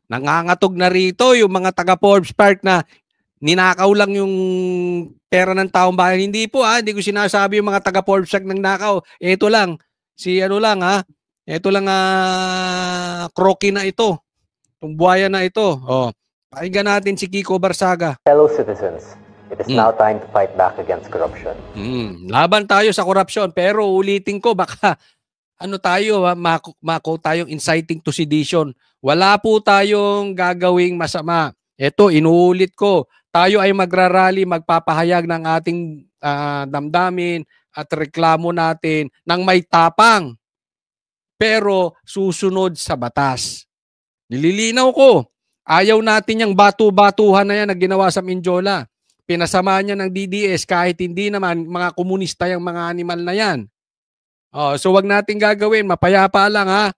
Nangangatog na rito yung mga taga Forbes Park na ninakaw lang yung pera ng taong bayan. Hindi po hindi ko sinasabi yung mga taga Forbes Park nang nakaw. Ito lang, si ano lang ito lang croaky na ito. Itong buhaya na ito. Pakinggan natin si Kiko Barsaga. Fellow citizens, it is now time to fight back against corruption. Laban tayo sa korupsyon, pero ulitin ko, baka tayo, mako tayong inciting to sedition. Wala po tayong gagawing masama. Ito, inuulit ko, tayo ay magrarally, magpapahayag ng ating damdamin at reklamo natin ng may tapang, pero susunod sa batas. Nililinaw ko, ayaw natin yung batu-batuhan na yan na ginawa sa Mindiola. Pinasama niya ng DDS kahit hindi naman mga komunista yung mga animal na yan. So wag natin gagawin, mapayapa lang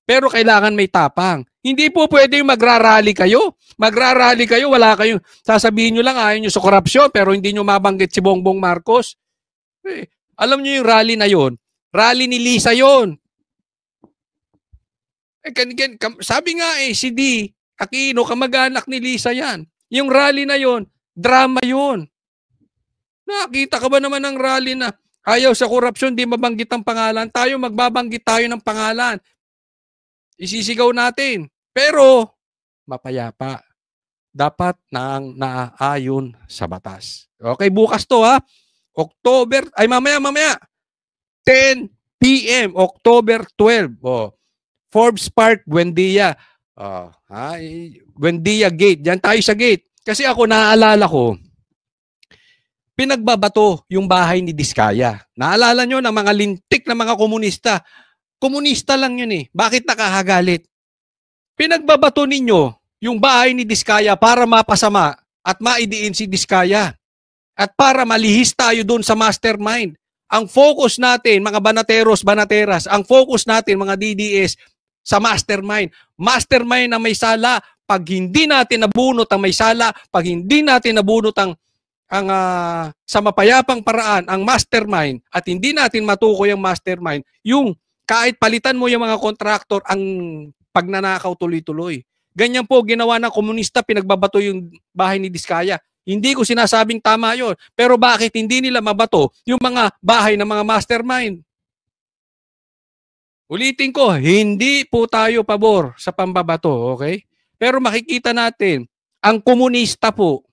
Pero kailangan may tapang. Hindi po pwede magrarally kayo. Magrarally kayo, wala kayong sasabihin nyo lang ayaw nyo sa korupsyon pero hindi nyo mabanggit si Bongbong Marcos. Alam nyo yung rally na yon? Rally ni Lisa yon. Sabi nga si D. Aquino, kamag-anak ni Lisa yan. Yung rally na yon, drama yon. Nakita ka ba naman ng rally na ayaw sa korupsyon, di mabanggit ang pangalan? Tayo, magbabanggit tayo ng pangalan. Isisigaw natin. Pero, mapayapa. Dapat naaayon sa batas. Okay, bukas to mamaya. 10 p.m. October 12. Forbes Park, Buendia. Buendia Gate. Diyan tayo sa gate. Kasi ako, naaalala ko, pinagbabato yung bahay ni Diskaya. Naalala nyo ng mga lintik na mga komunista. Komunista lang yun Bakit nakahagalit? Pinagbabato ninyo yung bahay ni Diskaya para mapasama at maidiin si Diskaya. At para malihis tayo doon sa mastermind. Ang focus natin, mga banateros, ang focus natin, mga DDS, sa mastermind. Mastermind na may sala. Pag hindi natin nabunot ang may sala, pag hindi natin nabunot ang sa mapayapang paraan ang mastermind at hindi natin matukoy ang mastermind, yung kahit palitan mo yung mga kontraktor, ang pagnanakaw tuloy-tuloy. Ganyan po ginawa ng komunista, pinagbabato yung bahay ni Diskaya. Hindi ko sinasabing tama yon, pero bakit hindi nila mabato yung mga bahay ng mga mastermind? Ulitin ko, hindi po tayo pabor sa pambabato, okay? Pero makikita natin, ang komunista po,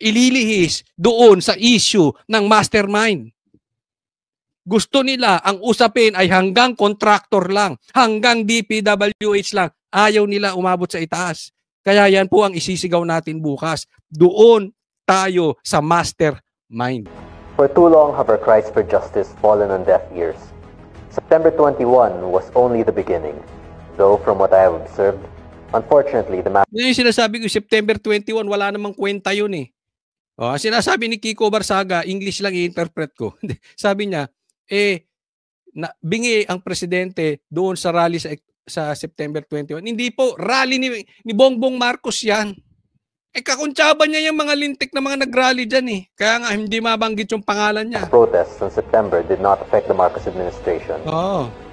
ililihis doon sa issue ng mastermind. Gusto nila, ang usapin ay hanggang contractor lang, hanggang DPWH lang. Ayaw nila umabot sa itaas. Kaya yan po ang isisigaw natin bukas. Doon tayo sa mastermind. For too long have our cries for justice fallen on deaf ears. September 21 was only the beginning. Though from what I have observed, unfortunately, yung sinasabi ko, September 21, wala namang kwenta yun sinasabi ni Kiko Barsaga, English lang i-interpret ko. Sabi niya, bingi ang presidente doon sa rally sa September 21. Hindi po, rally ni Bongbong Marcos yan. Kakuntsaba niya yung mga lintik na mga nag-rally dyan Kaya nga hindi mabanggit yung pangalan niya. Protests in September did not affect the Marcos administration.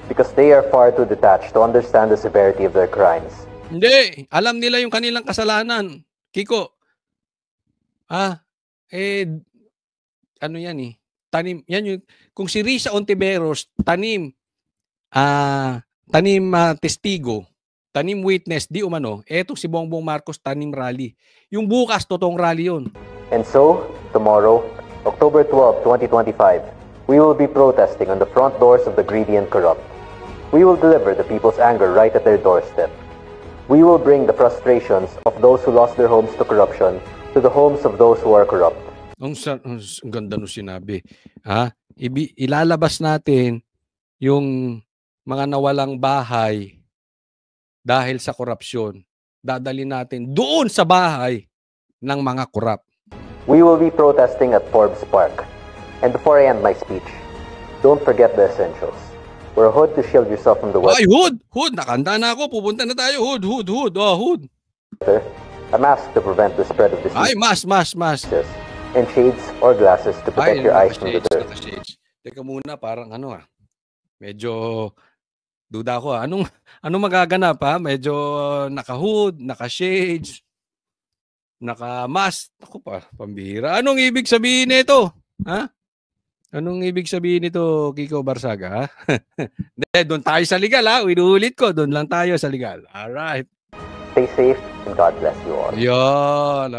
Because they are far too detached to understand the severity of their crimes. Hindi. Alam nila yung kanilang kasalanan. Kiko. Ano yan Tanim. Yan yung, kung si Risa Ontiveros, tanim testigo, tanim witness, di umano, eto si Bongbong Marcos, tanim rally. Yung bukas, totoong rally yun. And so, tomorrow, October 12, 2025, we will be protesting on the front doors of the greedy and corrupt. We will deliver the people's anger right at their doorstep. We will bring the frustrations of those who lost their homes to corruption to the homes of those who are corrupt. Ang ganda nung sinabi. Ilalabas natin yung mga nawalang bahay dahil sa korupsyon. Dadali natin doon sa bahay ng mga korap. We will be protesting at Forbes Park. And before I end my speech, don't forget the essentials. Wear a hood to shield yourself from the weather. Ay, hood! Hood! Nakanda na ako. Pupunta na tayo. Hood! Hood! A mask to prevent the spread of disease. Ay, mask. And shades or glasses to protect your eyes from the dirt. Teka muna, parang medyo Duda ko, anong magaganap, ha? Medyo naka-hood, naka-shades, naka-mask. Ako pa, pambihira. Anong ibig sabihin nito? Ha? Anong ibig sabihin nito, Kiko Barsaga, ha? Doon tayo sa legal, ha? Inuulit ko, doon lang tayo sa legal. Alright. Stay safe and God bless you all. Yun.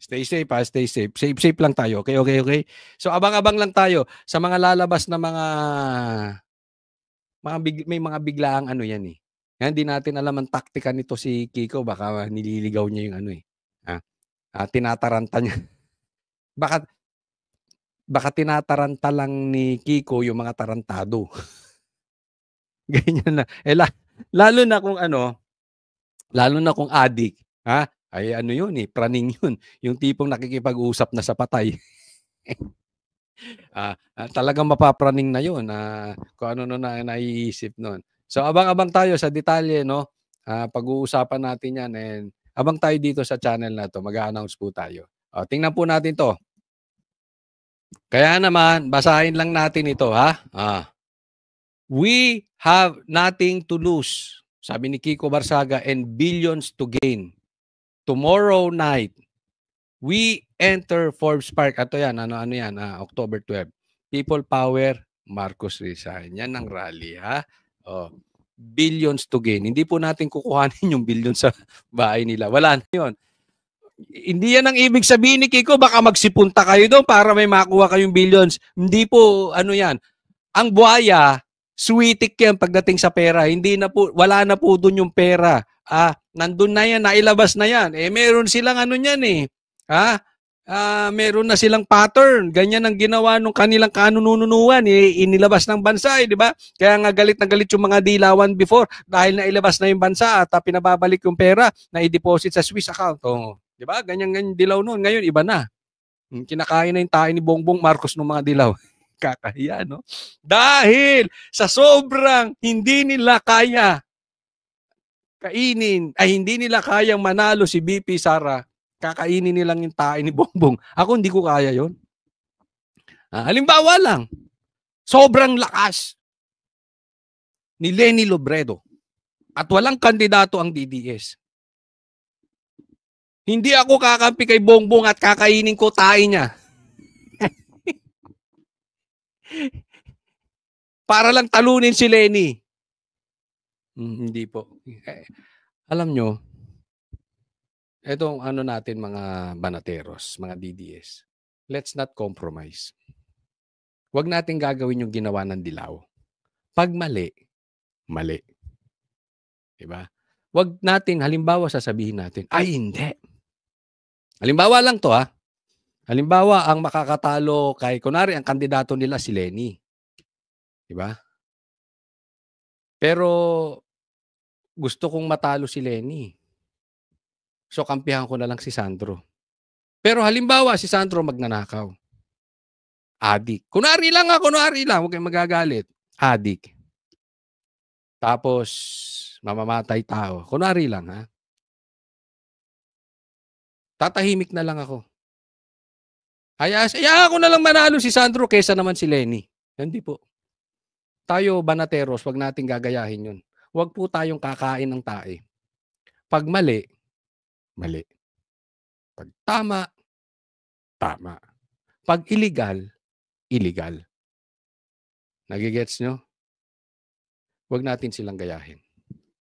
Stay safe, ha? Stay safe. Safe lang tayo. Okay? So, abang-abang lang tayo sa mga lalabas na may mga biglaang ano yan eh. Hindi natin alam ang taktika nito si Kiko. Baka nililigaw niya yung ano eh. Tinataranta niya. Baka tinataranta lang ni Kiko yung mga tarantado. Ganyan na. Lalo na kung adik. Ay ano yun eh, praning yun. Yung tipong nakikipag-usap na sa patay. Talagang mapapraning na yun. Kung ano na naiisip nun. So abang-abang tayo sa detalye, no? Pag-uusapan natin yan and abang tayo dito sa channel na to. Mag-a-announce po tayo. Tingnan po natin to. Kaya naman, basahin lang natin ito, ha? We have nothing to lose, sabi ni Kiko Barsaga, and billions to gain. Tomorrow night, we enter Forbes Park. Ito yan, ano yan, October 12. People Power, Marcos resign. Yan ang rally, ha? Billions to gain. Hindi po natin kukuhanin yung billions sa bahay nila. Wala na yun. Hindi yan ang ibig sabihin ni Kiko, baka magsipunta kayo doon para may makuha kayong billions. Hindi po, ano yan. Ang buhaya, sweetik yan pagdating sa pera. Wala na po doon yung pera. Nandun na yan, nailabas na yan. Meron silang ano yan eh. Meron na silang pattern. Ganyan ang ginawa nung kanilang kanununuan. Inilabas ng bansa, di ba? Kaya nga galit na galit yung mga dilawan before dahil nailabas na yung bansa at pinababalik yung pera na i-deposit sa Swiss account. Di ba? Ganyan dilaw noon. Ngayon, iba na. Kinakain na yung tayo ni Bongbong Marcos ng mga dilaw. Kakahiya, no? Dahil sa sobrang hindi nila kaya kainin, hindi nila kayang manalo si BP Sara, kakainin nilang yung tae ni Bongbong. Ako hindi ko kaya yon. Halimbawa lang, sobrang lakas ni Leni Robredo at walang kandidato ang DDS. Hindi ako kakampi kay Bongbong at kakainin ko tae niya. Para lang talunin si Leni. Hindi po. Alam nyo, etong ano natin mga banateros, mga DDS, let's not compromise. Huwag natin gagawin yung ginawa ng dilaw. Pag mali, mali. Diba? Huwag natin, halimbawa sasabihin natin, ay hindi. Halimbawa lang to Halimbawa, ang makakatalo kunwari, ang kandidato nila si Leni. Diba? Pero, gusto kong matalo si Leni. So, kampihan ko na lang si Sandro. Pero halimbawa, si Sandro magnanakaw. Adik. Kunwari lang. Huwag kayong magagalit. Adik. Tapos, mamamatay tao. Kunwari lang, Tatahimik na lang ako. Hayaan ko na lang manalo si Sandro kesa naman si Leni. Hindi po. Tayo, banateros, wag nating gagayahin yun. Huwag po tayong kakain ng tae. Pag mali, mali. Pag tama, tama. Pag illegal, illegal. Nagigets nyo? Huwag natin silang gayahin.